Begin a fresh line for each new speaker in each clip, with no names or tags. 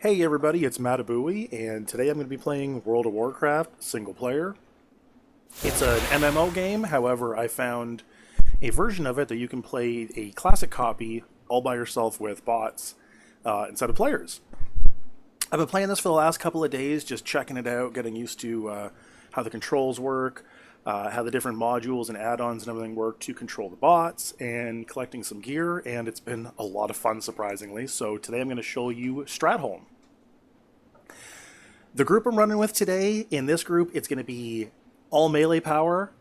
Hey everybody, it's Matabui, and today I'm going to be playing World of Warcraft single player. It's an MMO game, however, I found a version of it that you can play a classic copy all by yourself with bots instead of players. I've been playing this for the last couple of days, just checking it out, getting used to how the controls work, how the different modules and add-ons and everything work to control the bots, and collecting some gear, and it's been a lot of fun, surprisingly. So today I'm going to show you Stratholme. The group I'm running with today, in this group, it's going to be all melee power.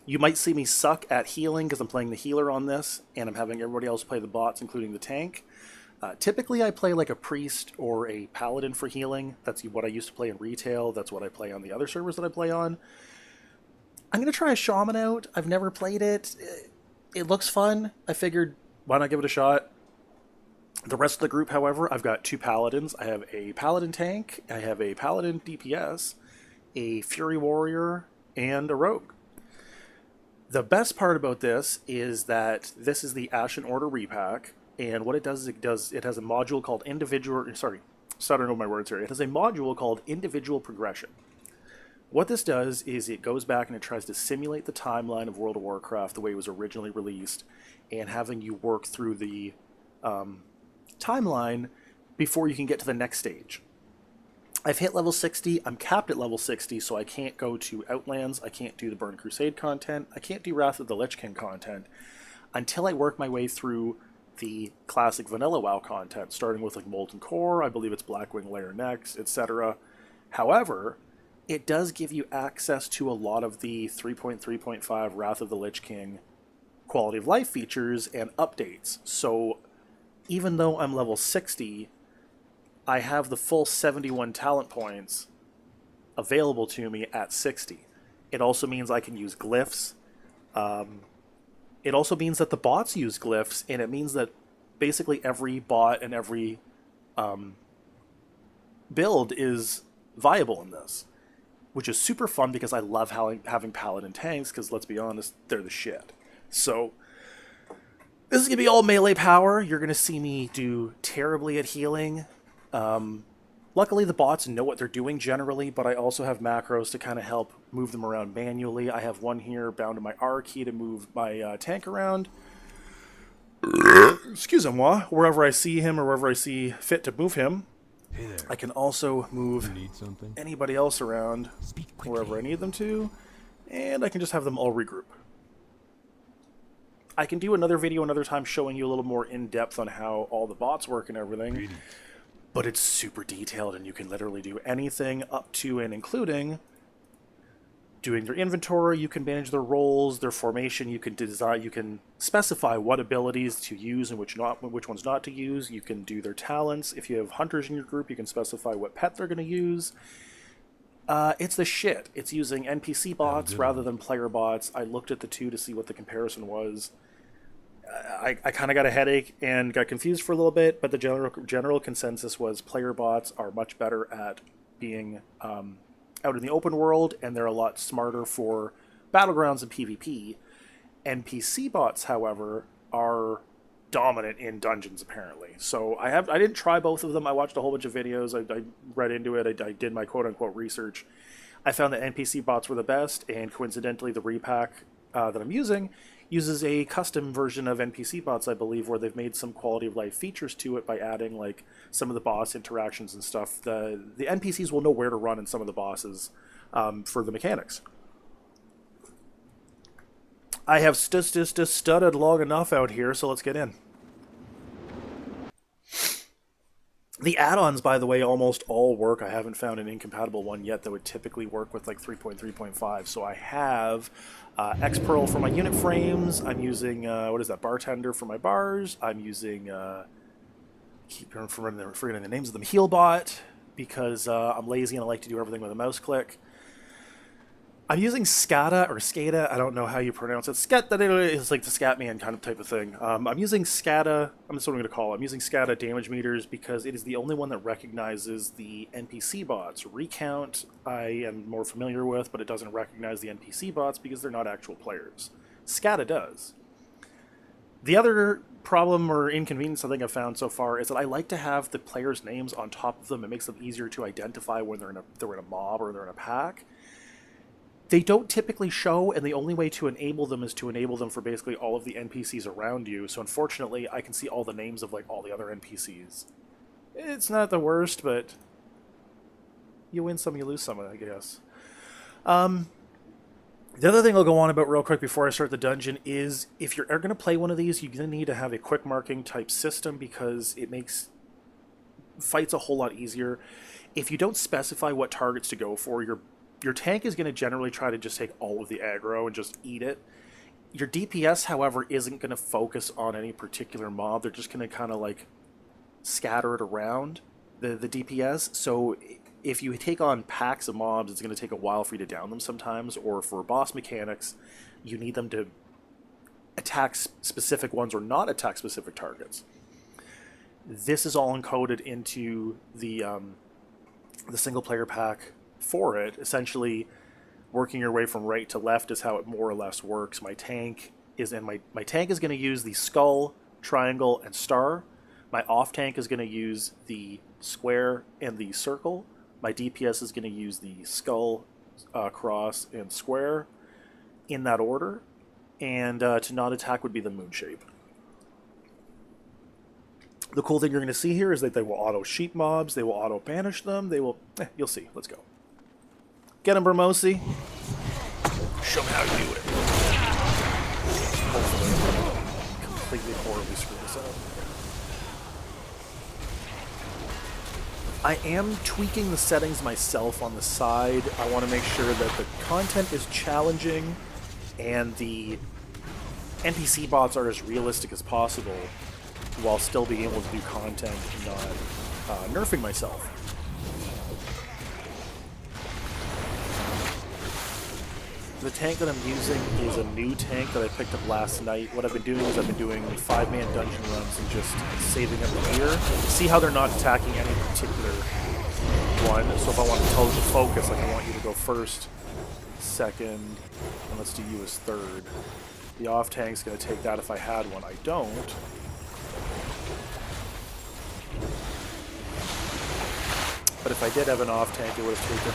You might see me suck at healing because I'm playing the healer on this, and I'm having everybody else play the bots, including the tank. Typically, I play like a priest or a paladin for healing. That's what I used to play in retail. That's what I play on the other servers that I play on. I'm going to try a shaman out. I've never played it. It looks fun. I figured, why not give it a shot? The rest of the group, however, I've got two paladins. I have a paladin tank, I have a paladin DPS, a fury warrior, and a rogue. The best part about this is that this is the Ashen Order repack, and what it does is it has a module called stuttering over my words here. It has a module called individual progression. What this does is it goes back and it tries to simulate the timeline of World of Warcraft the way it was originally released, and having you work through the timeline before you can get to the next stage. I've hit level 60, I'm capped at level 60, so I can't go to Outlands, I can't do the Burn Crusade content, I can't do Wrath of the Lich King content until I work my way through the classic vanilla WoW content, starting with like Molten Core, I believe it's Blackwing Lair next, etc. However, it does give you access to a lot of the 3.3.5 Wrath of the Lich King quality of life features and updates. So even though I'm level 60, I have the full 71 talent points available to me at 60. It also means I can use glyphs. It also means that the bots use glyphs, and it means that basically every bot and every build is viable in this, which is super fun because I love having paladin tanks, because let's be honest, they're the shit. So this is going to be all melee power. You're going to see me do terribly at healing. Luckily, the bots know what they're doing generally, but I also have macros to kind of help move them around manually. I have one here bound to my R key to move my tank around. Excusez-moi. Wherever I see him or wherever I see fit to move him.
Hey there.
I can also move anybody else around wherever I need them to, and I can just have them all regroup. I can do another video another time showing you a little more in-depth on how all the bots work and everything, but it's super detailed, and you can literally do anything up to and including doing their inventory. You can manage their roles, their formation, you can design, you can specify what abilities to use and which ones not to use. You can do their talents. If you have hunters in your group, you can specify what pet they're going to use. It's the shit. It's using NPC bots rather than player bots. I looked at the two to see what the comparison was. I kind of got a headache and got confused for a little bit, but the general consensus was player bots are much better at being out in the open world, and they're a lot smarter for battlegrounds and PvP. NPC bots, however, are dominant in dungeons, apparently. So I didn't try both of them. I watched a whole bunch of videos. I read into it. I did my quote-unquote research. I found that NPC bots were the best, and coincidentally the repack that I'm using uses a custom version of NPC bots, I believe, where they've made some quality of life features to it by adding like some of the boss interactions and stuff. The NPCs will know where to run in some of the bosses for the mechanics. I have studded long enough out here, so let's get in. The add-ons, by the way, almost all work. I haven't found an incompatible one yet that would typically work with like 3.3.5. So I have X-Pearl for my unit frames. I'm using, Bartender for my bars. I'm using, keep forgetting the names of them, Healbot, because I'm lazy and I like to do everything with a mouse click. I'm using Skada, I don't know how you pronounce it. It's like the Scatman kind of type of thing. I'm using Skada, that's what I'm going to call it. I'm using Skada damage meters because it is the only one that recognizes the NPC bots. Recount, I am more familiar with, but it doesn't recognize the NPC bots because they're not actual players. Skada does. The other problem or inconvenience I think I've found so far is that I like to have the players' names on top of them. It makes them easier to identify when they're in a mob or they're in a pack. They don't typically show, and the only way to enable them is to enable them for basically all of the NPCs around you. So unfortunately, I can see all the names of like all the other NPCs. It's not the worst, but you win some, you lose some, I guess. The other thing I'll go on about real quick before I start the dungeon is if you're going to play one of these, you're going to need to have a quick marking type system because it makes fights a whole lot easier. If you don't specify what targets to go for, your tank is going to generally try to just take all of the aggro and just eat it. Your DPS, however, isn't going to focus on any particular mob. They're just going to kind of like scatter it around the DPS. So if you take on packs of mobs, it's going to take a while for you to down them sometimes, or for boss mechanics, you need them to attack specific ones or not attack specific targets. This is all encoded into the single-player pack for it. Essentially, working your way from right to left is how it more or less works. My tank is going to use the skull, triangle, and star. My off tank is going to use the square and the circle. My DPS is going to use the skull, cross, and square in that order. And to not attack would be the moon shape. The cool thing you're going to see here is that they will auto sheep mobs, they will auto banish them, they will... you'll see. Let's go. Get him, Bermosi. Show me how you do it. Hopefully, completely horribly screw this up. I am tweaking the settings myself on the side. I want to make sure that the content is challenging and the NPCbots are as realistic as possible while still being able to do content and not nerfing myself. The tank that I'm using is a new tank that I picked up last night. What I've been doing is I've been doing 5-man dungeon runs and just saving up the gear. See how they're not attacking any particular one. So if I want to tell them to focus, like I want you to go first, second, and let's do you as third. The off tank's going to take that if I had one. I don't. But if I did have an off tank, it would have taken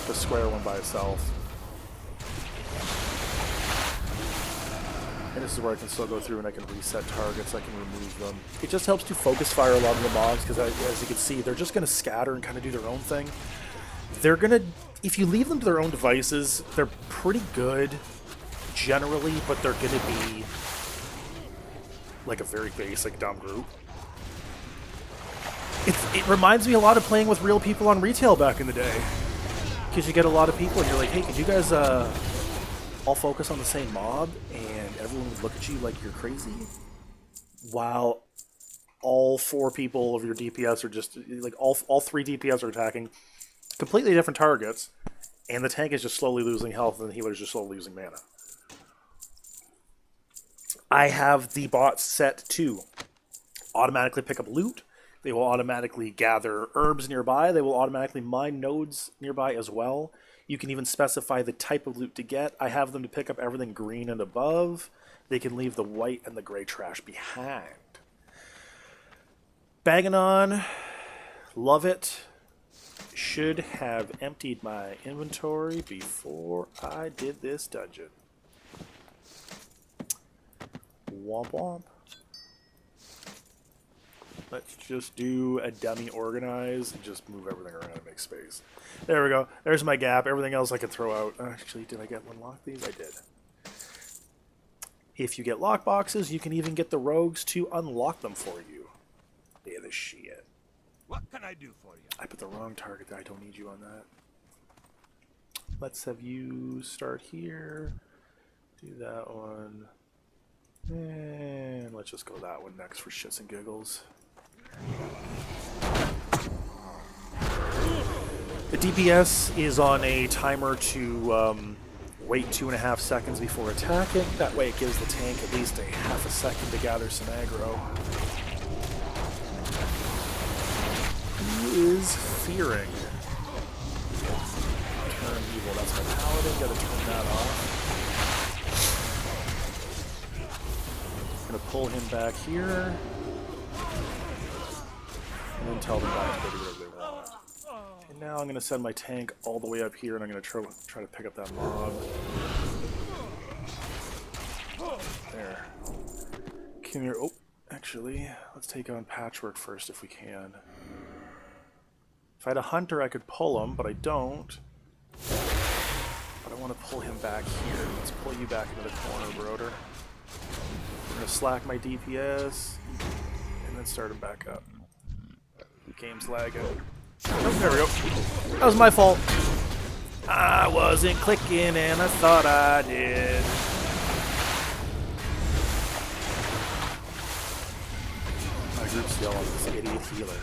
the square one by itself. And this is where I can still go through and I can reset targets, I can remove them. It just helps to focus fire a lot of the mobs because, as you can see, they're just going to scatter and kind of do their own thing. They're going to, if you leave them to their own devices, they're pretty good generally, but they're going to be like a very basic dumb group. It reminds me a lot of playing with real people on retail back in the day. Because you get a lot of people and you're like, hey, could you guys all focus on the same mob? And everyone would look at you like you're crazy. While all 4 people of your DPS are just, like all 3 DPS are attacking completely different targets. And the tank is just slowly losing health and the healer's just slowly losing mana. I have the bots set to automatically pick up loot. They will automatically gather herbs nearby. They will automatically mine nodes nearby as well. You can even specify the type of loot to get. I have them to pick up everything green and above. They can leave the white and the gray trash behind. Banging on. Love it. Should have emptied my inventory before I did this dungeon. Womp womp. Let's just do a dummy organize and just move everything around and make space. There we go. There's my gap. Everything else I can throw out. Actually, did I get unlock these? I did. If you get lockboxes, you can even get the rogues to unlock them for you. Look at this shit.
What can I do for you?
I put the wrong target there. I don't need you on that. Let's have you start here. Do that one. And let's just go that one next for shits and giggles. The DPS is on a timer to wait 2.5 seconds before attacking. That way it gives the tank at least a half a second to gather some aggro. Who is fearing? Turn evil. That's my paladin. Gotta turn that off. I'm gonna pull him back here. And then tell them back to go do whatever they want. And now I'm going to send my tank all the way up here, and I'm going to try to pick up that mob. There. Come here. Oh, actually, let's take on Patchwork first if we can. If I had a hunter, I could pull him, but I don't. But I want to pull him back here. Let's pull you back into the corner, Broder. I'm going to slack my DPS, and then start him back up. Game's lagging. Oh, there we go. That was my fault. I wasn't clicking, and I thought I did. My group's yelling, this idiot healer.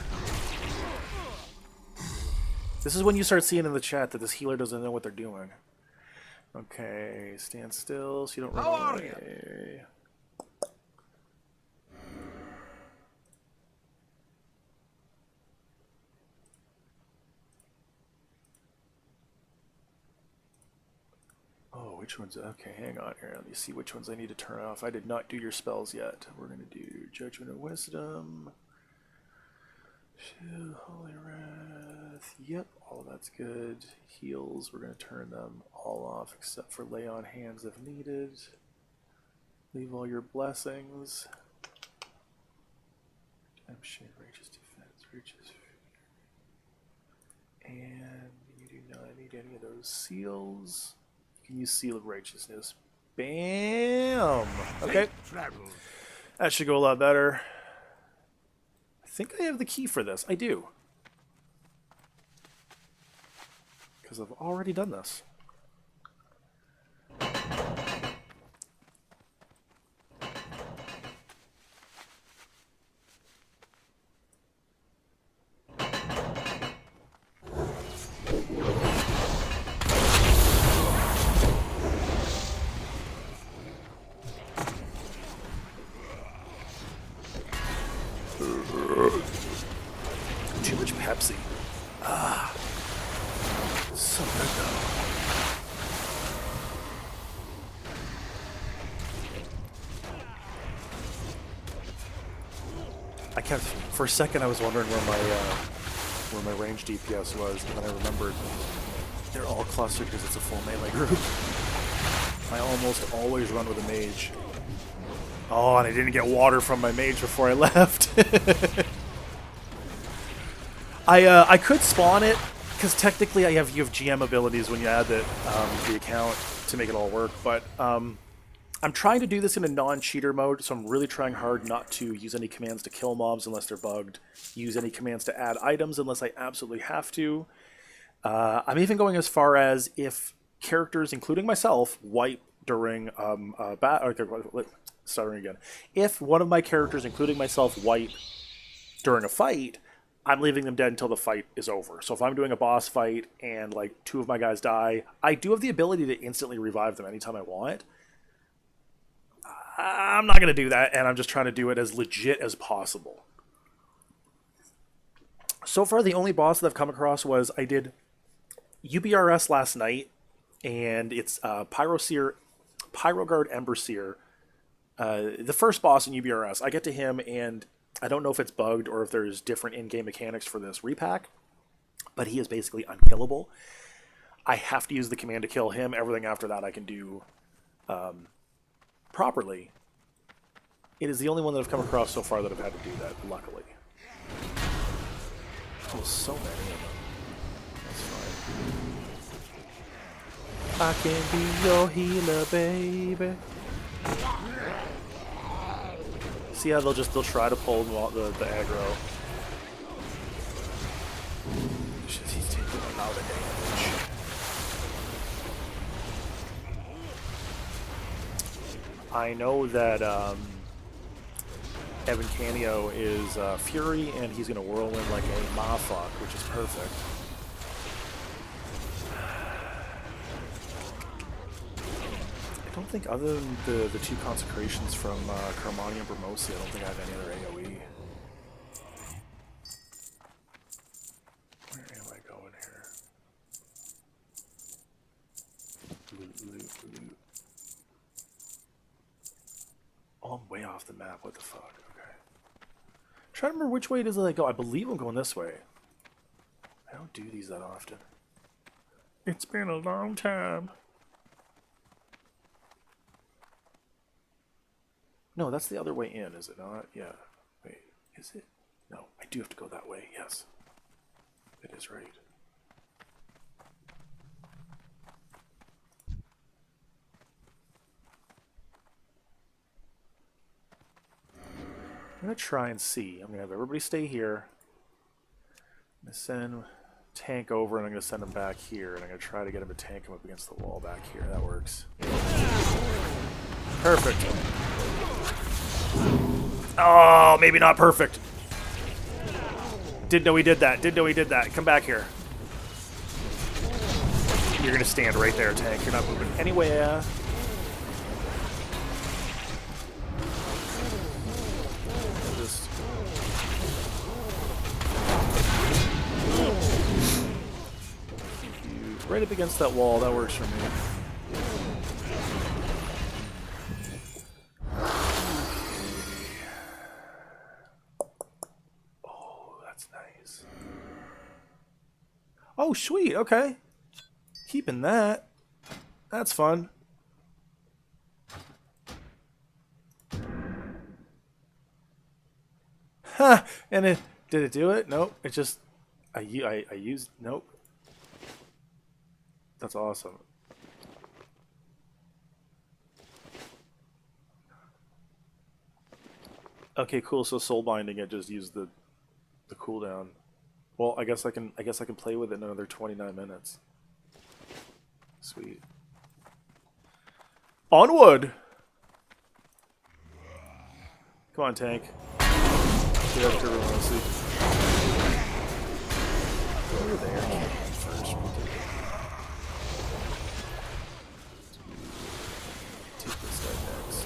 This is when you start seeing in the chat that this healer doesn't know what they're doing. Okay, stand still so you don't run away. Oh, which ones? Okay, hang on here. Let me see which ones I need to turn off. I did not do your spells yet. We're going to do Judgment of Wisdom. Holy Wrath. Yep, all that's good. Heals, we're going to turn them all off except for Lay on Hands if needed. Leave all your blessings. Redemption, Righteous Defense, Righteous Fear. And you do not need any of those seals. You can use Seal of Righteousness. Bam! Okay. That should go a lot better. I think I have the key for this. I do. Because I've already done this. Too much Pepsi. Ah. So good though. I kept, for a second I was wondering where my range DPS was, and then I remembered they're all clustered because it's a full melee group. I almost always run with a mage. Oh, and I didn't get water from my mage before I left. I could spawn it, because technically you have GM abilities when you add the account to make it all work, but I'm trying to do this in a non-cheater mode, so I'm really trying hard not to use any commands to kill mobs unless they're bugged, use any commands to add items unless I absolutely have to. I'm even going as far as if characters, including myself, wipe during starting again. If one of my characters, including myself, wipe during a fight, I'm leaving them dead until the fight is over. So if I'm doing a boss fight and like 2 of my guys die, I do have the ability to instantly revive them anytime I want. I'm not going to do that, and I'm just trying to do it as legit as possible. So far, the only boss that I've come across was I did UBRS last night, and it's Pyroguard Emberseer. The first boss in UBRS. I get to him, and I don't know if it's bugged or if there's different in-game mechanics for this repack, but he is basically unkillable. I have to use the command to kill him. Everything after that I can do properly. It is the only one that I've come across so far that I've had to do that, luckily. Oh, so many of them. That's fine. I can be your healer, baby. See how they'll try to pull the aggro. He's taking a lot of damage. I know that Evan Canio is Fury, and he's going to whirlwind like a motherfucker, which is perfect. I don't think, other than the 2 consecrations from Carmani and Bramosi, I don't think I have any other AoE. Where am I going here? Loot. Oh, I'm way off off the map. What the fuck? Okay. Trying to remember which way does it go. I believe I'm going this way. I don't do these that often. It's been a long time. No, that's the other way in, is it not? Yeah. Wait, is it? No, I do have to go that way, yes. It is right. I'm going to try and see. I'm going to have everybody stay here. I'm going to send tank over, and I'm going to send him back here, and I'm going to try to get him to tank him up against the wall back here. That works. Perfect. Oh, maybe not perfect. Didn't know he did that. Didn't know he did that. Come back here. You're going to stand right there, tank. You're not moving anywhere. Just... right up against that wall. That works for me. Oh, sweet. Okay. Keeping that. That's fun. Ha! And it... Did it do it? Nope. It just... I used... Nope. That's awesome. Okay, cool. So soul binding, it just used the cooldown. Well, I guess I can play with it another 29 minutes. Sweet. Onward! Come on, tank. Get up to everyone else. Over there. First. Take this guy next.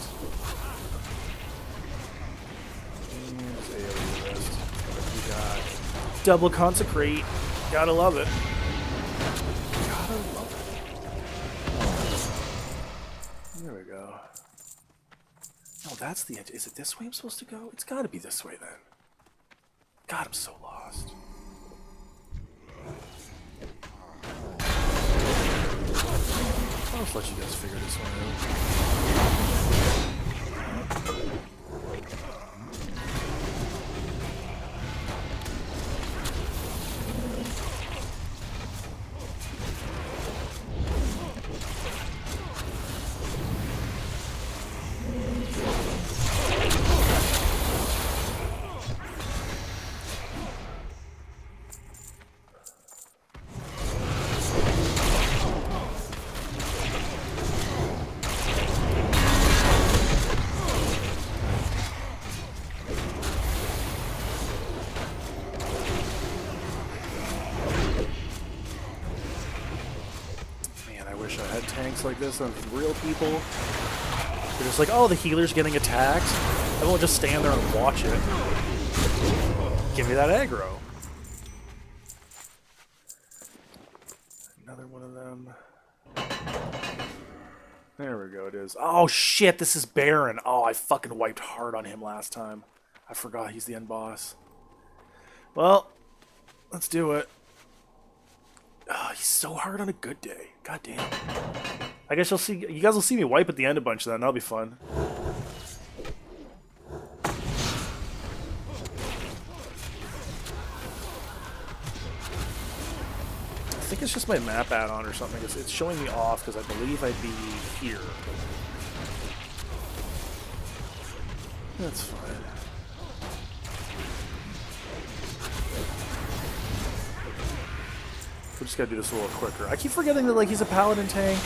And AoE rest. What we got? Double consecrate. Gotta love it. Gotta love it. There we go. Oh, that's the edge. Is it this way I'm supposed to go? It's gotta be this way then. God, I'm so lost. I'll just let you guys figure this one out. Like this on real people. They're just like, oh, the healer's getting attacked. I won't just stand there and watch it. Give me that aggro. Another one of them. There we go, it is. Oh shit, this is Baron. Oh, I fucking wiped hard on him last time. I forgot he's the end boss. Well, let's do it. Oh, he's so hard on a good day. God damn. I guess you'll see. You guys will see me wipe at the end a bunch then. That'll be fun. I think it's just my map add-on or something. It's showing me off because I believe I'd be here. That's fine. We just gotta do this a little quicker. I keep forgetting that like he's a paladin tank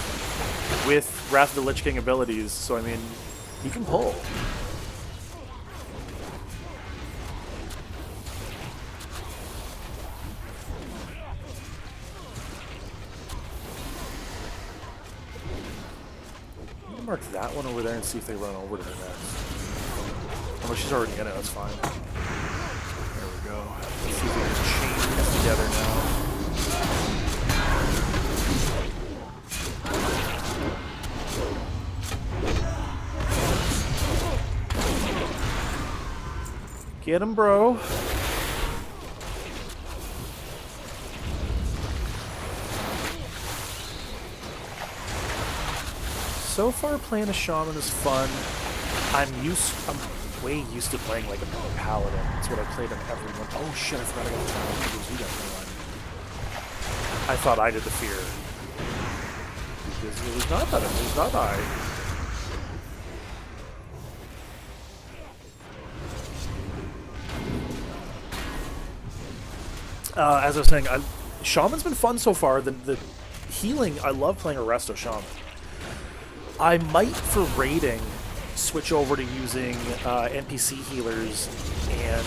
with Wrath of the Lich King abilities, so I mean, he can pull. I'm gonna mark that one over there and see if they run over to her next. Oh no, she's already in it, that's fine. There we go. Let's see if we can chain this together now. Get him, bro. So far, playing a shaman is fun. I'm way used to playing like a paladin. That's what I played in every one. Oh shit! I forgot I got the time. I thought I did the fear. It was not that. It was not I. As I was saying, Shaman's been fun so far. The healing, I love playing a Resto Shaman. I might, for raiding, switch over to using NPC healers and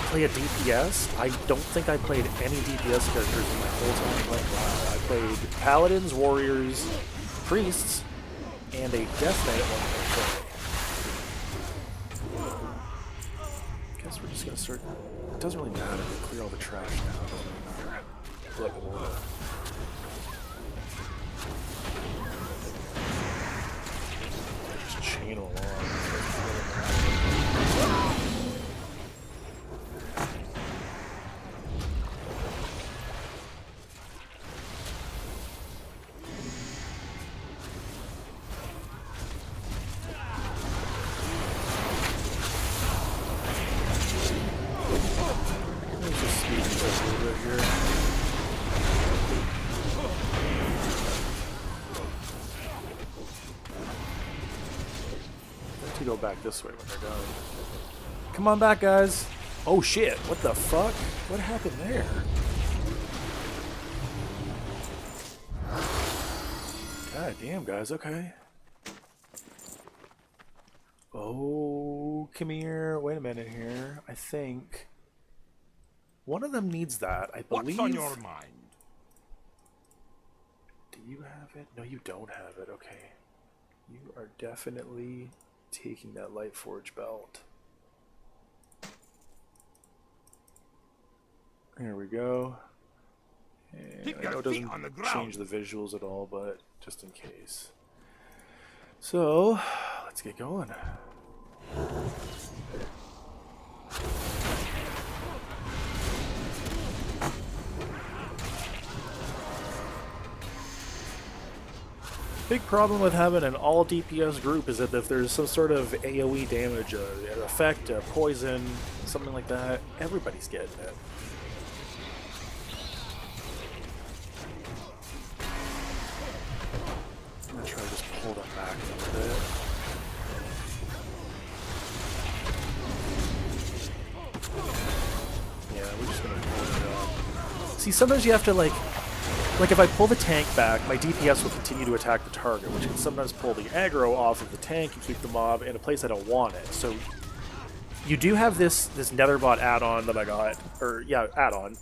play a DPS. I don't think I played any DPS characters in my whole time playing WoW. I played Paladins, Warriors, Priests, and a Death Knight at one point. I guess we're just gonna start. It doesn't really matter. We clear all the trash now. It doesn't really matter. Look, just chain them along. To go back this way when they're done. Come on back, guys. Oh shit, what the fuck? What happened there? God damn, guys, okay. Oh, come here. Wait a minute here. I think one of them needs that, I believe.
What's on your mind?
Do you have it? No, you don't have it. Okay. You are definitely taking that Light Forge belt. Here we go. And I know it doesn't change the visuals at all, but just in case. So, let's get going. Big problem with having an all DPS group is that if there's some sort of AoE damage, an effect, a poison, something like that, everybody's getting it. I'm gonna try to just pull that back a little bit. Yeah, we're just gonna pull it up. See, sometimes you have to like if I pull the tank back, my DPS will continue to attack the target, which can sometimes pull the aggro off of the tank and keep the mob in a place I don't want it. So you do have this Netherbot add-on that I got, or yeah, add-on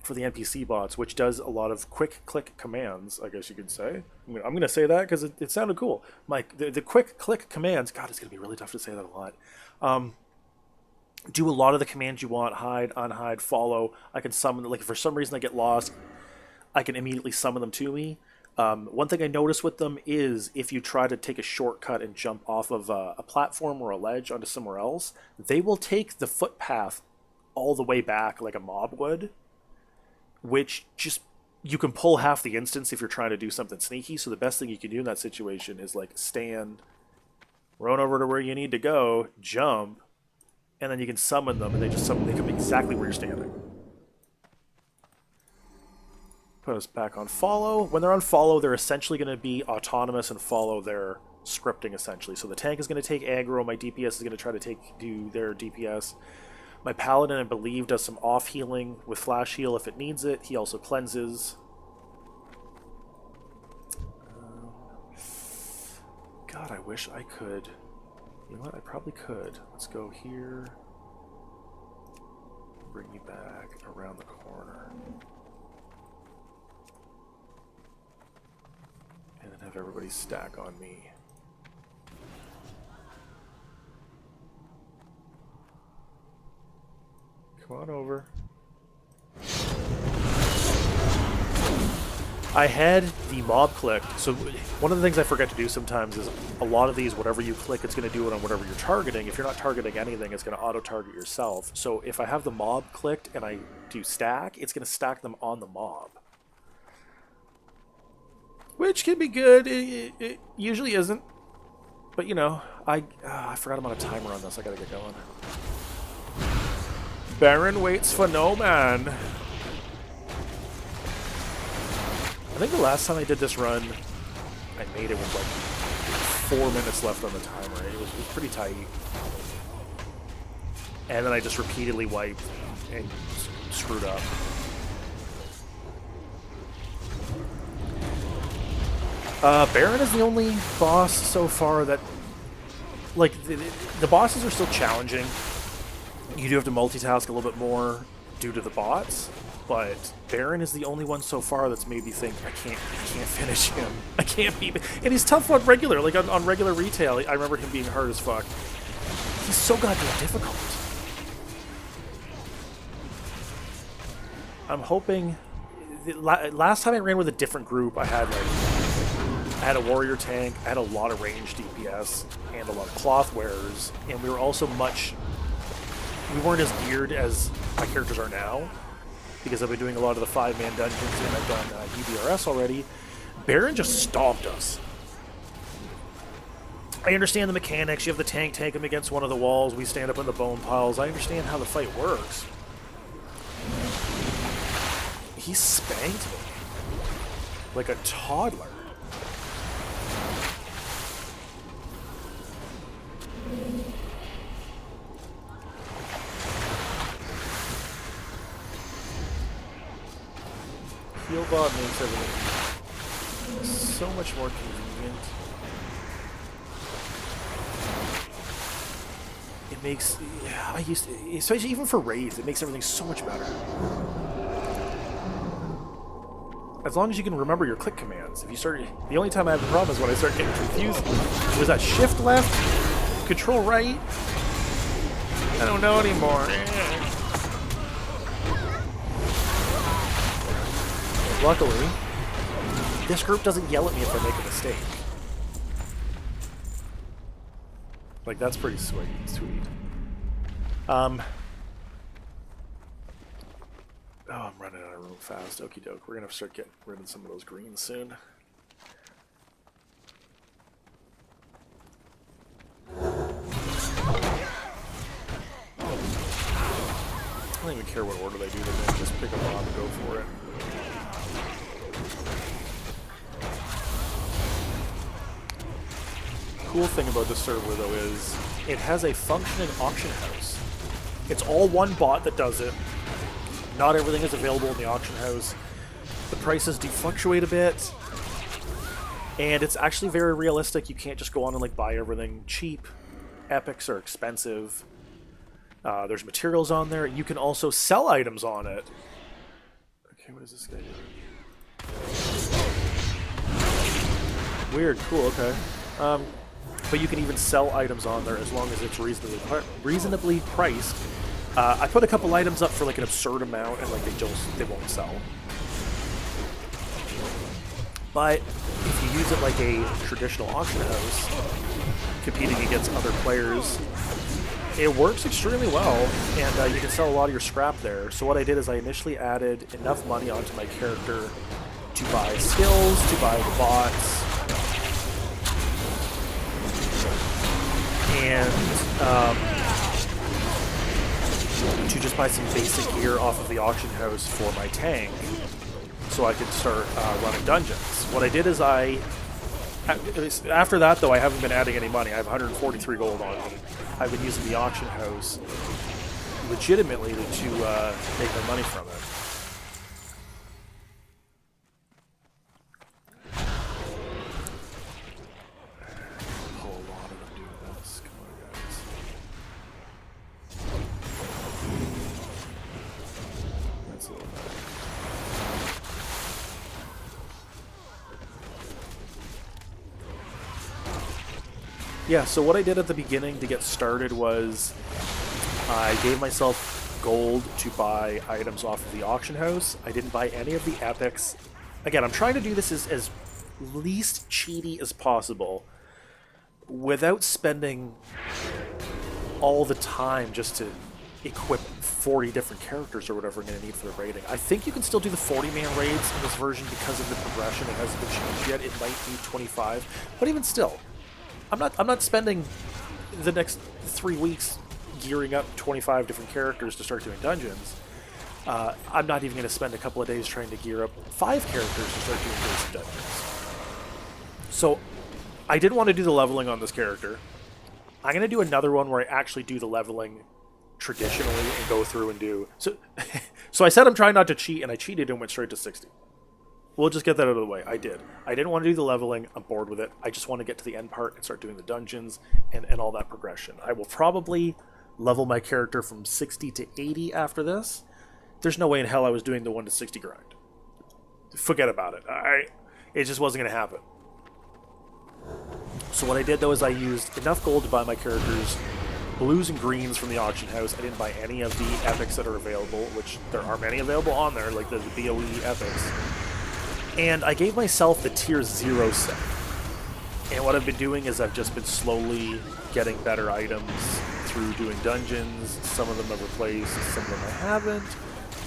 for the NPCbots, which does a lot of quick click commands, I guess you could say. I'm gonna say that because it sounded cool. The quick click commands. God, it's gonna be really tough to say that a lot. Do a lot of the commands you want: hide, unhide, follow. I can summon. Like if for some reason I get lost, I can immediately summon them to me. One thing I noticed with them is if you try to take a shortcut and jump off of a platform or a ledge onto somewhere else, they will take the footpath all the way back like a mob would, which just, you can pull half the instance if you're trying to do something sneaky. So the best thing you can do in that situation is like stand, run over to where you need to go, jump, and then you can summon them, and they come exactly where you're standing. Put us back on follow. When they're on follow, they're essentially going to be autonomous and follow their scripting, essentially. So the tank is going to take aggro, my DPS is going to try to do their DPS. My paladin, I believe, does some off healing with flash heal if it needs it. He also cleanses. God, I wish I could. You know what? I probably could. Let's go here. Bring you back around the corner. And then have everybody stack on me. Come on over. I had the mob clicked. So one of the things I forget to do sometimes is a lot of these, whatever you click, it's going to do it on whatever you're targeting. If you're not targeting anything, it's going to auto-target yourself. So if I have the mob clicked and I do stack, it's going to stack them on the mob. Which can be good. It usually isn't. But, you know, I forgot I'm on a timer on this. I got to get going. Baron waits for no man. I think the last time I did this run, I made it with like 4 minutes left on the timer. It was pretty tight. And then I just repeatedly wiped and screwed up. Baron is the only boss so far that, like, the bosses are still challenging. You do have to multitask a little bit more due to the bots. But Baron is the only one so far that's made me think I can't finish him. I can't beat him. And he's tough on regular, like on regular retail. I remember him being hard as fuck. He's so goddamn difficult. I'm hoping. Last time I ran with a different group, I had a warrior tank, I had a lot of ranged DPS, and a lot of cloth wearers, and we were also we weren't as geared as my characters are now. Because I've been doing a lot of the 5-man dungeons and I've done EBRS already. Baron just stomped us. I understand the mechanics. You have the tank him against one of the walls. We stand up in the bone piles. I understand how the fight works. He spanked me. Like a toddler. Healbot makes everything so much more convenient. It makes, especially even for raids, it makes everything so much better. As long as you can remember your click commands. If you start, the only time I have a problem is when I start getting confused. Was that shift left? Control right? I don't know anymore. Luckily, this group doesn't yell at me if I make a mistake. Like, that's pretty sweet. Oh, I'm running out of room fast. Okie doke. We're gonna start getting rid of some of those greens soon. I don't even care what order they do them in. Just pick a mob and go for it. Cool thing about the server, though, is it has a functioning auction house. It's all one bot that does it. Not everything is available in the auction house. The prices do fluctuate a bit. And it's actually very realistic. You can't just go on and like buy everything cheap. Epics are expensive. There's materials on there. You can also sell items on it. Okay, what is this guy doing? Weird. Cool, okay. But you can even sell items on there as long as it's reasonably priced. I put a couple items up for like an absurd amount, and like they won't sell. But if you use it like a traditional auction house, competing against other players, it works extremely well, and you can sell a lot of your scrap there. So what I did is I initially added enough money onto my character to buy skills, to buy the bots, and to just buy some basic gear off of the auction house for my tank, so I could start running dungeons. What I did is after that, though, I haven't been adding any money. I have 143 gold on me. I've been using the auction house legitimately to make my money from it. Yeah, so what I did at the beginning to get started was I gave myself gold to buy items off of the auction house. I didn't buy any of the epics again, I'm trying to do this as least cheaty as possible without spending all the time just to equip 40 different characters or whatever I'm going to need for the raiding. I think you can still do the 40-man raids in this version because of the progression. It hasn't been changed yet. It might be 25, but even still, I'm not spending the next 3 weeks gearing up 25 different characters to start doing dungeons. I'm not even going to spend a couple of days trying to gear up 5 characters to start doing basic dungeons. So I didn't want to do the leveling on this character. I'm going to do another one where I actually do the leveling traditionally and go through and do... So I said I'm trying not to cheat, and I cheated and went straight to 60. We'll just get that out of the way. I did. I didn't want to do the leveling. I'm bored with it. I just want to get to the end part and start doing the dungeons and all that progression. I will probably level my character from 60 to 80 after this. There's no way in hell I was doing the 1 to 60 grind. Forget about it. It just wasn't going to happen. So what I did, though, is I used enough gold to buy my characters blues and greens from the auction house. I didn't buy any of the epics that are available, which there are many available on there, like the BOE epics. And I gave myself the tier 0 set. And what I've been doing is I've just been slowly getting better items through doing dungeons. Some of them I've replaced, some of them I haven't.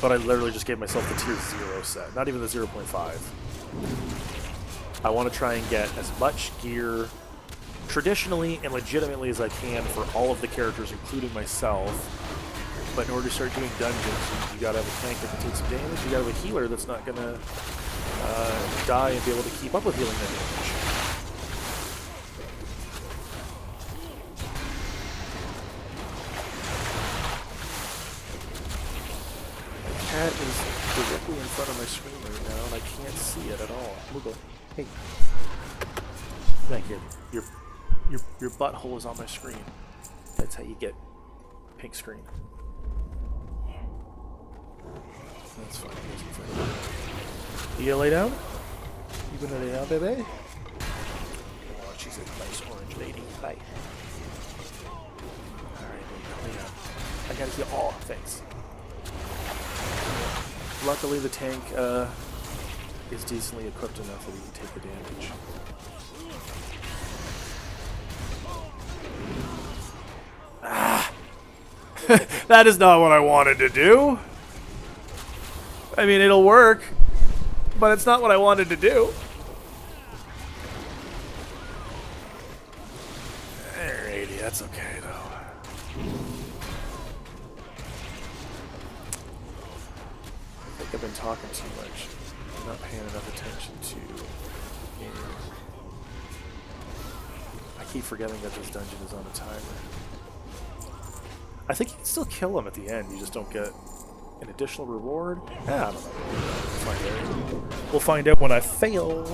But I literally just gave myself the tier 0 set, not even the 0.5. I want to try and get as much gear traditionally and legitimately as I can for all of the characters, including myself. But in order to start doing dungeons, you gotta have a tank that can take some damage. You gotta have a healer that's not gonna die and be able to keep up with healing that damage. My cat is directly in front of my screen right now, and I can't see it at all. Moogle, hey. Thank you. Your butthole is on my screen. That's how you get pink screen. That's fine. You gonna lay down? You gonna lay down, baby? Oh, she's a nice orange lady. Hi. Alright, lay down. I gotta heal. Oh, thanks. Luckily, the tank is decently equipped enough that we can take the damage. Ah! That is not what I wanted to do. I mean, it'll work, but it's not what I wanted to do. Alrighty, that's okay, though. I think I've been talking too much. I'm not paying enough attention to... I keep forgetting that this dungeon is on a timer. I think you can still kill him at the end, you just don't get an additional reward? I don't know. We'll find out when I fail.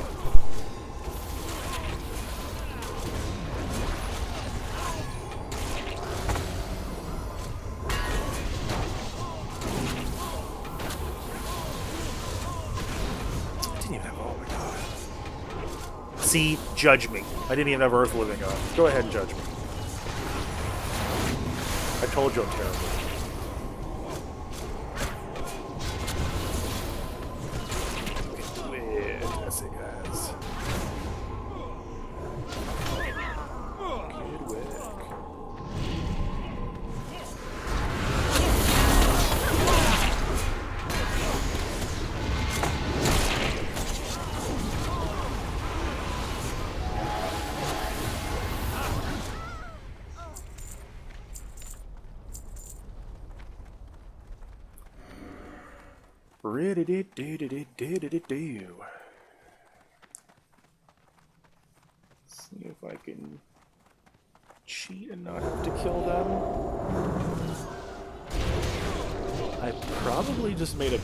I didn't even have... Oh my god. See? Judge me. I didn't even have Earth Living on. Go ahead and judge me. I told you I'm terrible. That's it, guys. Good work. See if I can cheat and not have to kill them. I probably just made a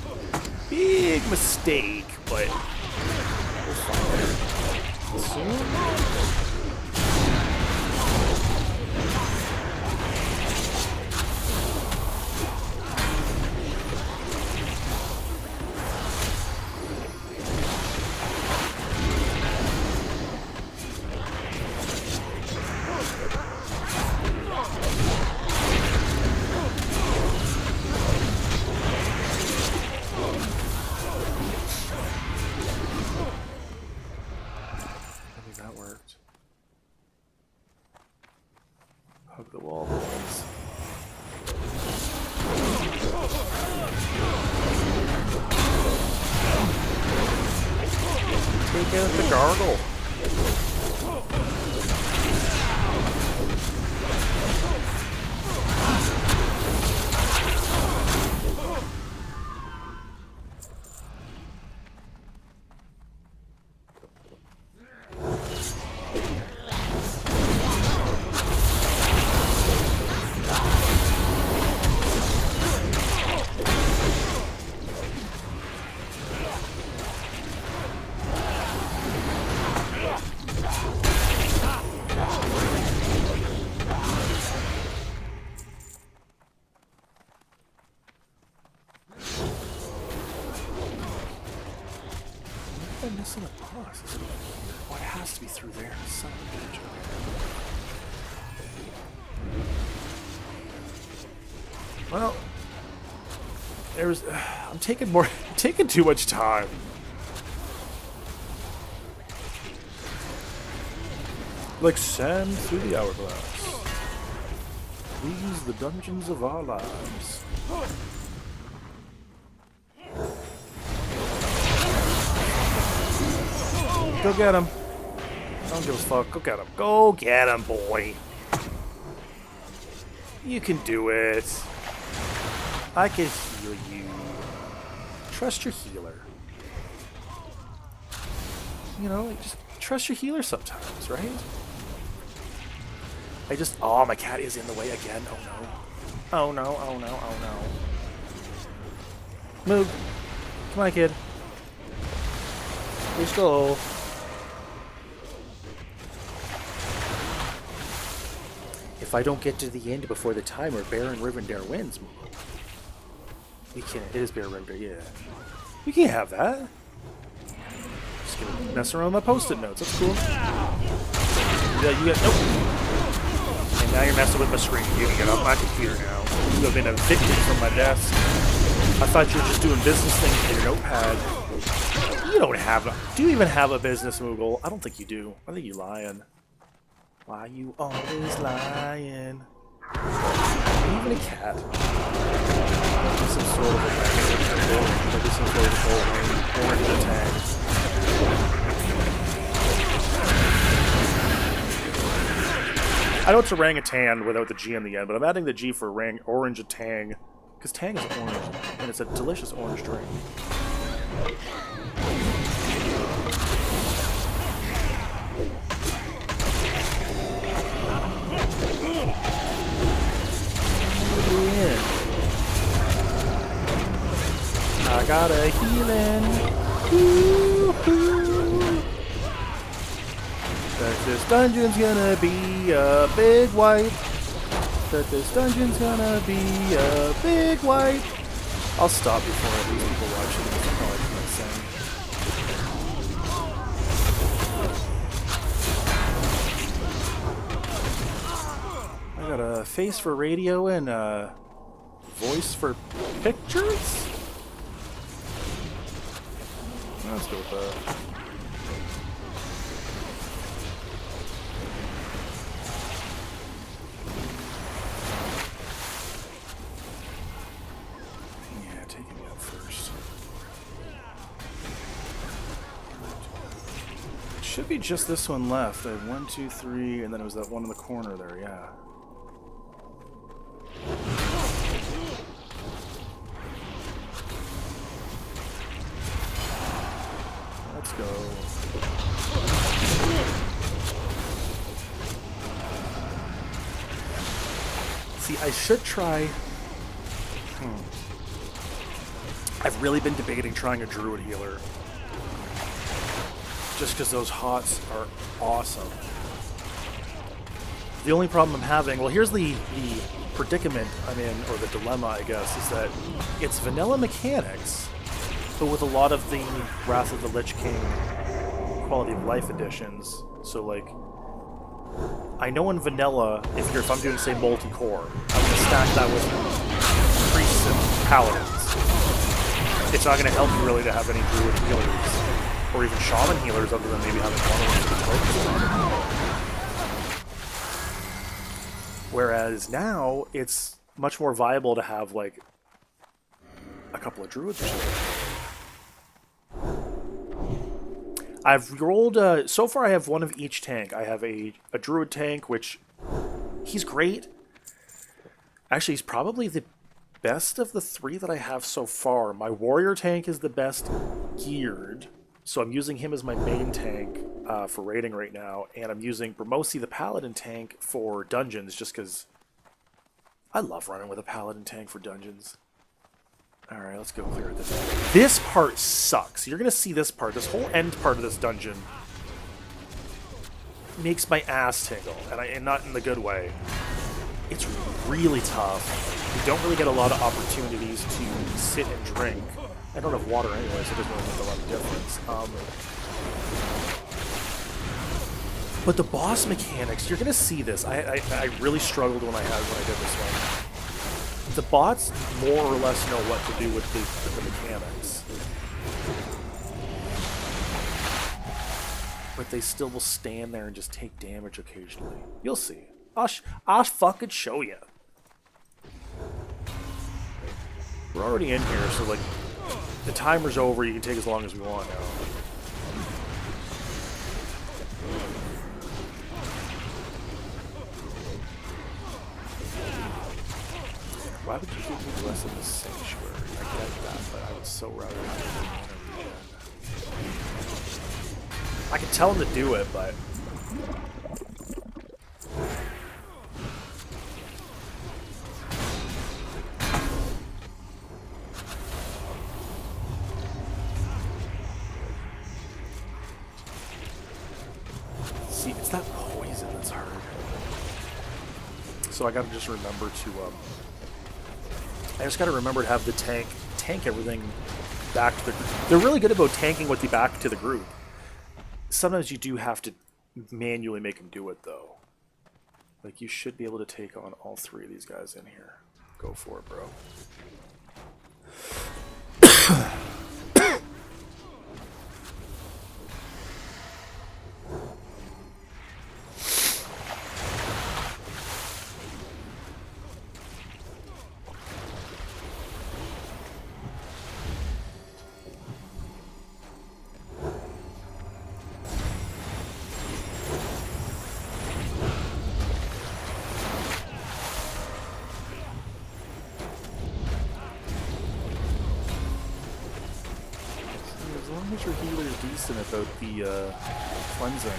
big mistake, but we'll find out soon. out the gargle. I'm missing a boss. Oh, it has to be through there. Son of a bitch. Well, there's. I'm taking too much time. Like sand through the hourglass. These the dungeons of our lives. Go get him. I don't give a fuck. Go get him. Go get him, boy. You can do it. I can heal you. Trust your healer. You know, like just trust your healer sometimes, right? Oh, my cat is in the way again. Oh no. Oh no, oh no, oh no. Move. Come on, kid. Let's go. If I don't get to the end before the timer, Baron Rivendare wins. We can't. It is Baron Rivendare, yeah. We can't have that. Just gonna mess around with my post-it notes. That's cool. Yeah, you got nope. And now you're messing with my screen. You can get off my computer now. You have been evicted from my desk. I thought you were just doing business things in your notepad. You don't have. Do you even have a business, Moogle? I don't think you do. I think you're lying. Why you always lying? Even a cat. Maybe some sort of maybe some sort of orange tag. I know it's orangutan without the G on the end, but I'm adding the G for orangutan because tang is orange, and it's a delicious orange drink. I got a healing. That this dungeon's gonna be a big wipe. That this dungeon's gonna be a big wipe. I'll stop before I lose people watching this. I got a face for radio and a voice for pictures? Let's go with that. Yeah, take me out first. It should be just this one left. I have 1, 2, 3, and then it was that one in the corner there, yeah. Let's go. See, I should try... I've really been debating trying a druid healer. Just because those hots are awesome. The only problem I'm having... Well, here's the predicament I'm in, or the dilemma, I guess, is that it's vanilla mechanics, but with a lot of the Wrath of the Lich King quality of life additions. So, like, I know in vanilla, if I'm doing, say, multi-core, I'm going to stack that with priests and paladins. It's not going to help you really to have any druid healers, or even shaman healers, other than maybe having one of them to focus on. Whereas now, it's much more viable to have, like, a couple of druids or something. I've rolled, so far I have one of each tank. I have a druid tank, which, he's great. Actually, he's probably the best of the 3 that I have so far. My warrior tank is the best geared, so I'm using him as my main tank for raiding right now, and I'm using Bramosi the paladin tank for dungeons, just because I love running with a paladin tank for dungeons. Alright, let's go clear this. This part sucks. You're going to see this part. This whole end part of this dungeon makes my ass tingle, and not in the good way. It's really tough. You don't really get a lot of opportunities to sit and drink. I don't have water anyway, so it doesn't really make a lot of difference. But the boss mechanics, you're going to see this. I really struggled when I did this one. The bots more or less know what to do with the mechanics. But they still will stand there and just take damage occasionally. You'll see. I'll fucking show you. We're already in here, so like, the timer's over, you can take as long as we want now. Why would you give me less in the sanctuary? I get that, but I would so rather have the regen. I could tell him to do it, but... See, it's that poison that's hard. So I gotta just remember to, I just gotta remember to have the tank everything back to the group. They're really good about tanking with the back to the group. Sometimes you do have to manually make them do it, though. Like, you should be able to take on all 3 of these guys in here. Go for it, bro. As long as your healer is decent about the cleansing,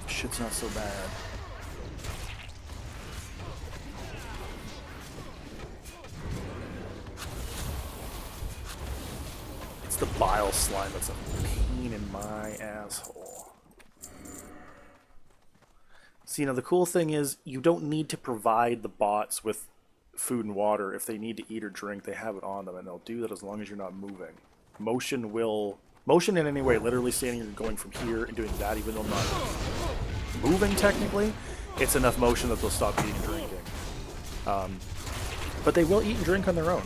shit's not so bad. It's the bile slime that's a pain in my asshole. See, now the cool thing is, you don't need to provide the bots with food and water. If they need to eat or drink, they have it on them, and they'll do that as long as you're not moving. Motion in any way, literally standing and going from here and doing that, even though I'm not moving technically, it's enough motion that they'll stop eating and drinking. But they will eat and drink on their own.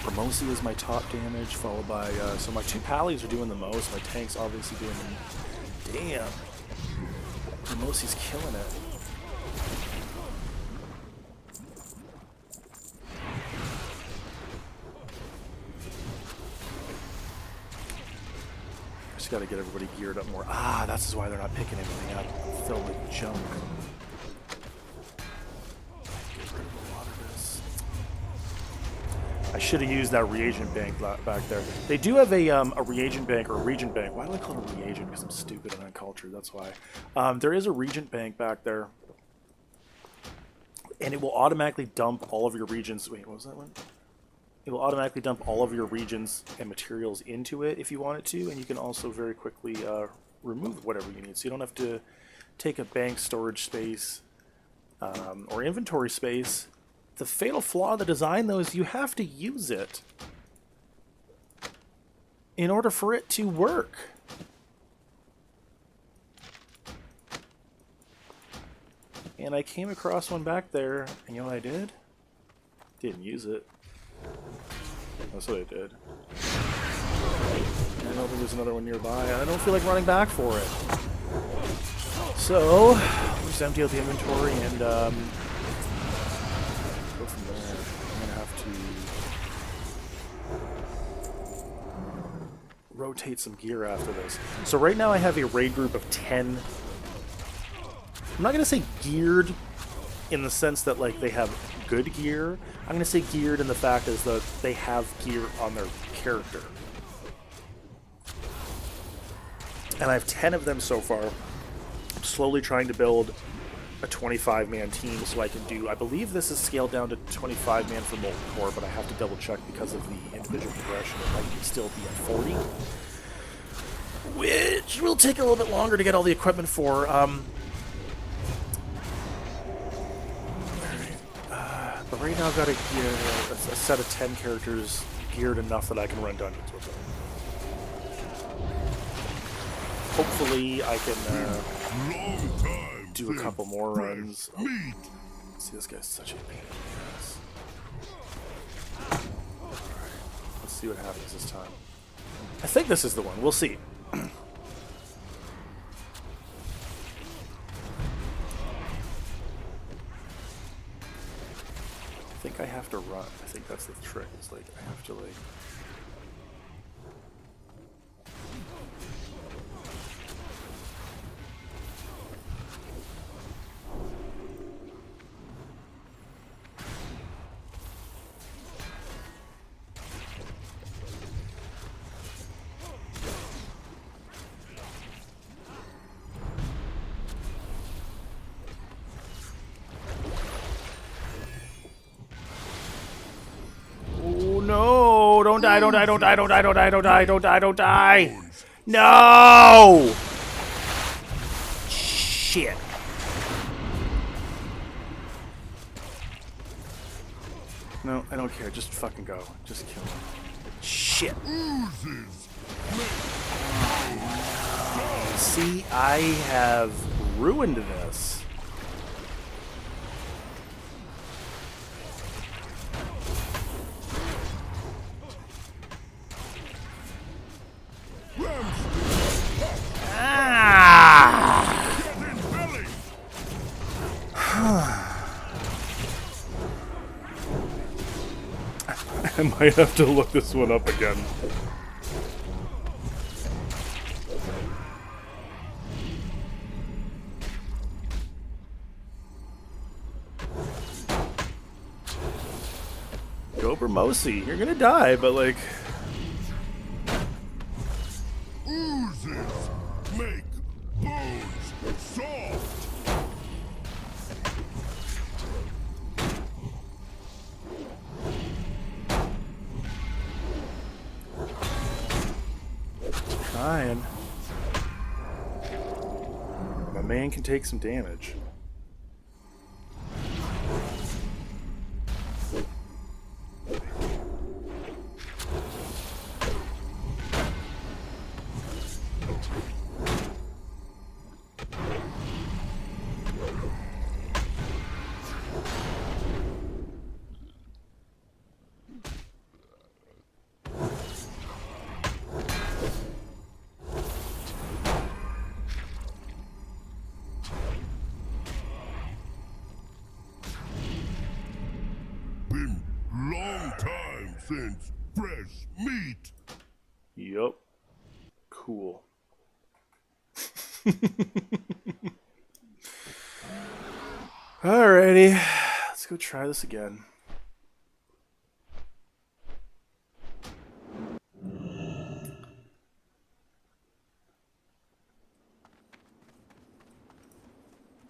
Bramosi is my top damage, followed by, so my 2 pallies are doing the most, my tank's obviously doing the... Damn! Bramosi's killing it. Just gotta get everybody geared up more. Ah, that's why they're not picking anything up. Filled with junk. Get rid of a lot of this. I should have used that reagent bank back there. They do have a reagent bank or a regent bank. Why do I call it a reagent? Because I'm stupid and uncultured, that's why. There is a regent bank back there. And it will automatically dump all of your regions. Wait, what was that one? It will automatically dump all of your regions and materials into it if you want it to, and you can also very quickly remove whatever you need. So you don't have to take a bank storage space or inventory space. The fatal flaw of the design, though, is you have to use it in order for it to work. And I came across one back there, and you know what I did? Didn't use it. That's what I did. I don't think there's another one nearby, and I don't feel like running back for it. So, we'll just empty out the inventory and go from there. I'm gonna have to rotate some gear after this. So right now I have a raid group of 10. I'm not going to say geared in the sense that like they have good gear. I'm going to say geared in the fact is that they have gear on their character. And I have 10 of them so far. I'm slowly trying to build a 25-man team so I can do... I believe this is scaled down to 25-man for Molten Core, but I have to double-check because of the individual progression. It might still be at 40. Which will take a little bit longer to get all the equipment for. But right now I've got a set of 10 characters geared enough that I can run dungeons with them. Hopefully I can do a couple more runs. Oh. See, this guy's such a pain in the ass. Alright, let's see what happens this time. I think this is the one. We'll see. I think I have to run. I think that's the trick. It's like I have to like... No! Don't die, don't die, don't die, don't die, don't die, don't die, don't die, don't die! No! Shit. No, I don't care. Just fucking go. Just kill him. Shit. See, I have ruined this. I might have to look this one up again. Go Bermosi. You're gonna die, but like...
Oozes make bones soft.
Trying. My man can take some damage.
Been long time since fresh meat.
Yup. Cool. Alrighty. Let's go try this again.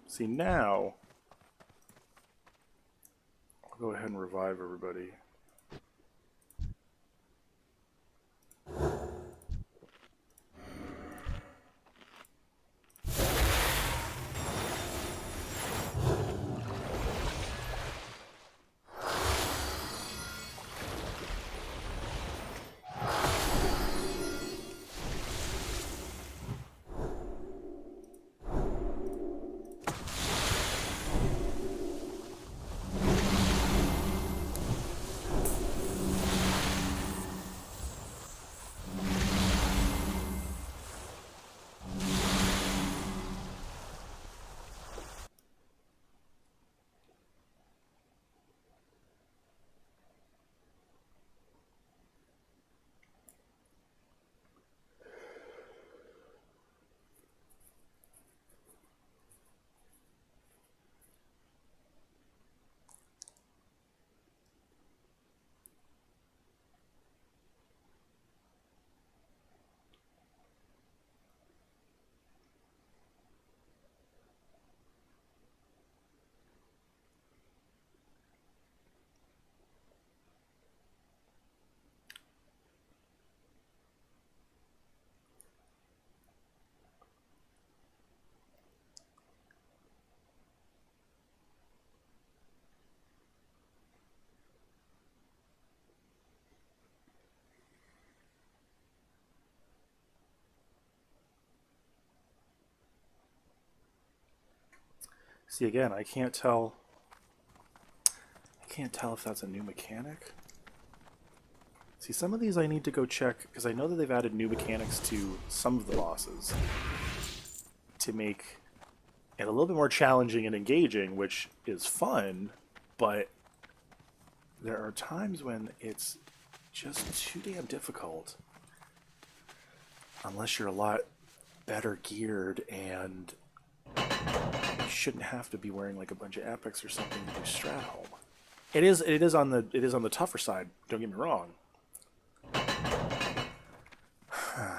See, now I'll go ahead and revive everybody. See, again, I can't tell. I can't tell if that's a new mechanic. See, some of these I need to go check, because I know that they've added new mechanics to some of the bosses to make it a little bit more challenging and engaging, which is fun, but there are times when it's just too damn difficult. Unless you're a lot better geared and you shouldn't have to be wearing like a bunch of epics or something to do Stratholme. It is on the tougher side, don't get me wrong.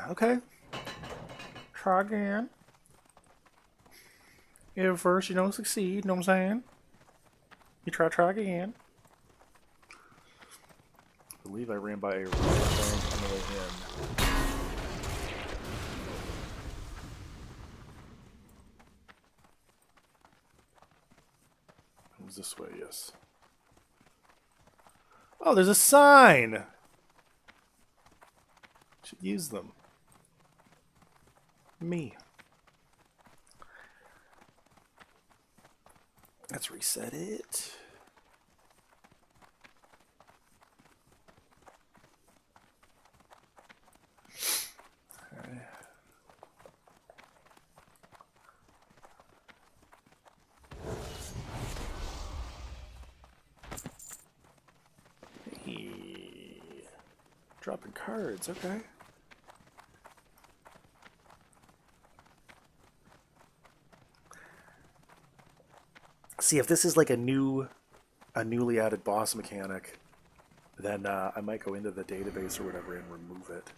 Okay. Try again. If first you don't succeed, you know what I'm saying? You try again. I believe I ran by a river bank on the way in. It was this way, yes. Oh, there's a sign! Should use them. Me. Let's reset it. Okay. Hey. Dropping cards, okay. See, if this is like a newly added boss mechanic, then I might go into the database or whatever and remove it.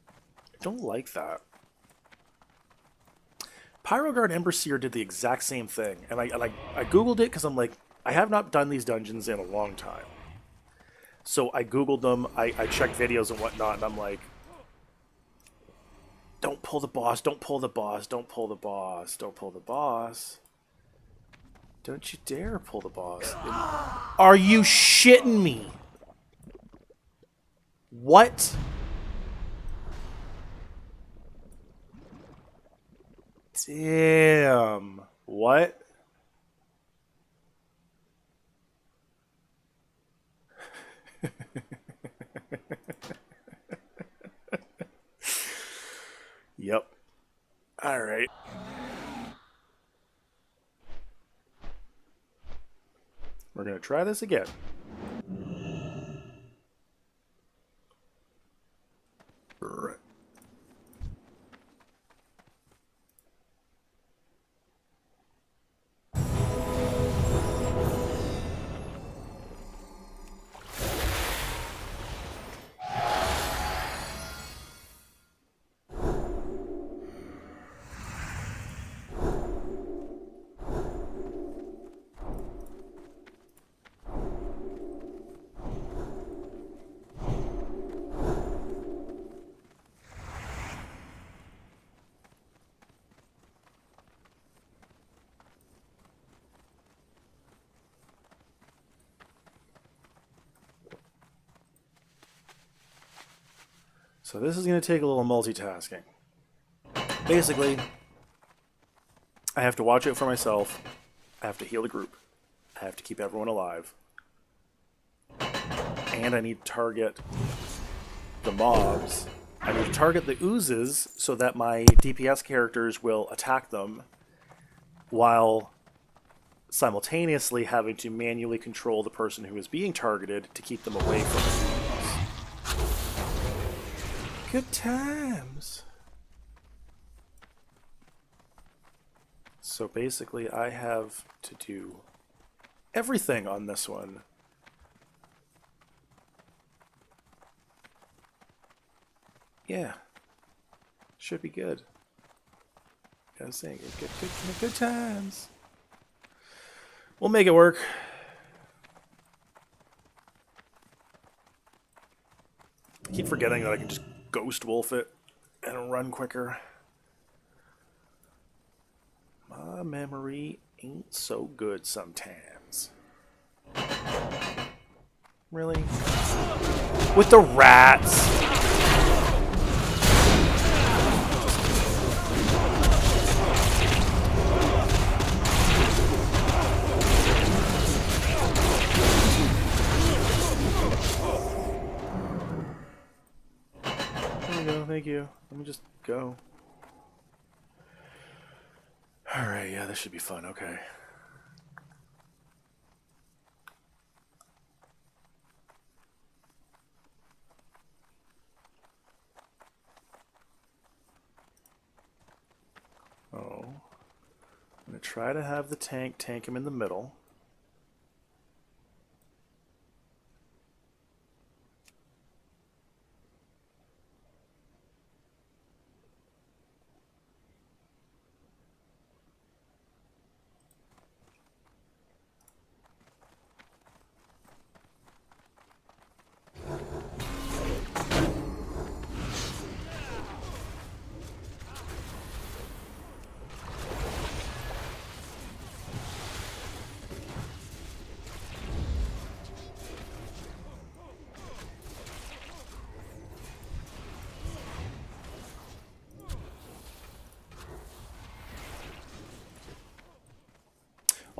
I don't like that. Pyroguard Emberseer did the exact same thing, and I googled it because I'm like, I have not done these dungeons in a long time. So I googled them, I checked videos and whatnot, and I'm like, don't pull the boss, don't pull the boss, don't pull the boss, don't pull the boss. Don't you dare pull the boss. Are you shitting me? What? Damn. What? Yep. All right. We're going to try this again. Right. So this is going to take a little multitasking. Basically, I have to watch out for myself. I have to heal the group. I have to keep everyone alive. And I need to target the mobs. I need to target the oozes so that my DPS characters will attack them while simultaneously having to manually control the person who is being targeted to keep them away from the ooze. Good times. So basically I have to do everything on this one. Yeah. Should be good. Gotta say, good times. We'll make it work. I keep forgetting that I can just ghost wolf it and run quicker. My memory ain't so good sometimes. Really? With the rats! thank you. Let me just go. Alright, yeah, this should be fun. Okay. Oh. I'm going to try to have the tank him in the middle.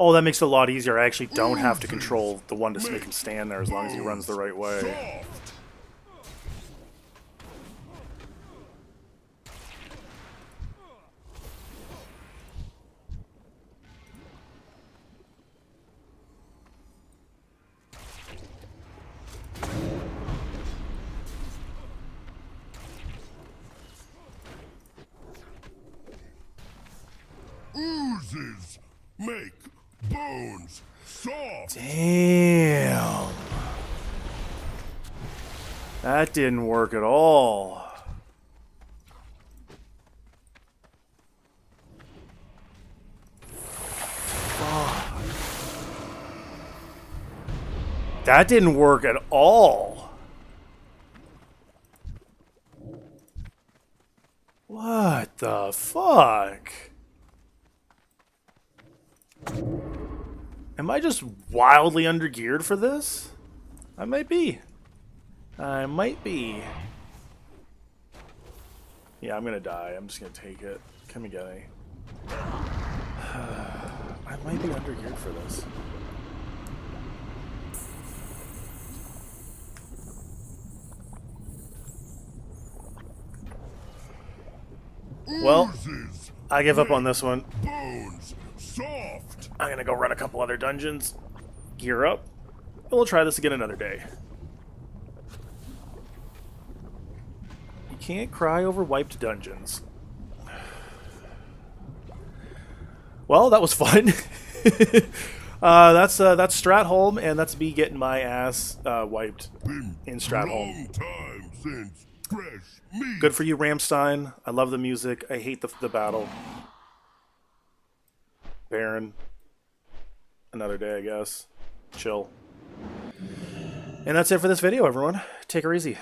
Oh, that makes it a lot easier. I actually don't have to control the one to make him stand there as long as he runs the right way.
Oozes make bones soft.
Damn. That didn't work at all. Fuck. That didn't work at all. What the fuck? Am I just wildly undergeared for this? I might be. I might be. Yeah, I'm gonna die. I'm just gonna take it. Come and get me. I might be undergeared for this. Well, I give up on this one.
Bones soft.
I'm gonna go run a couple other dungeons, gear up, and we'll try this again another day. You can't cry over wiped dungeons. Well, that was fun. That's Stratholme, and that's me getting my ass wiped in Stratholme.
Long time since fresh meat.
Good for you, Ramstein. I love the music. I hate the battle. Baron. Another day, I guess. Chill. And that's it for this video, everyone. Take her easy.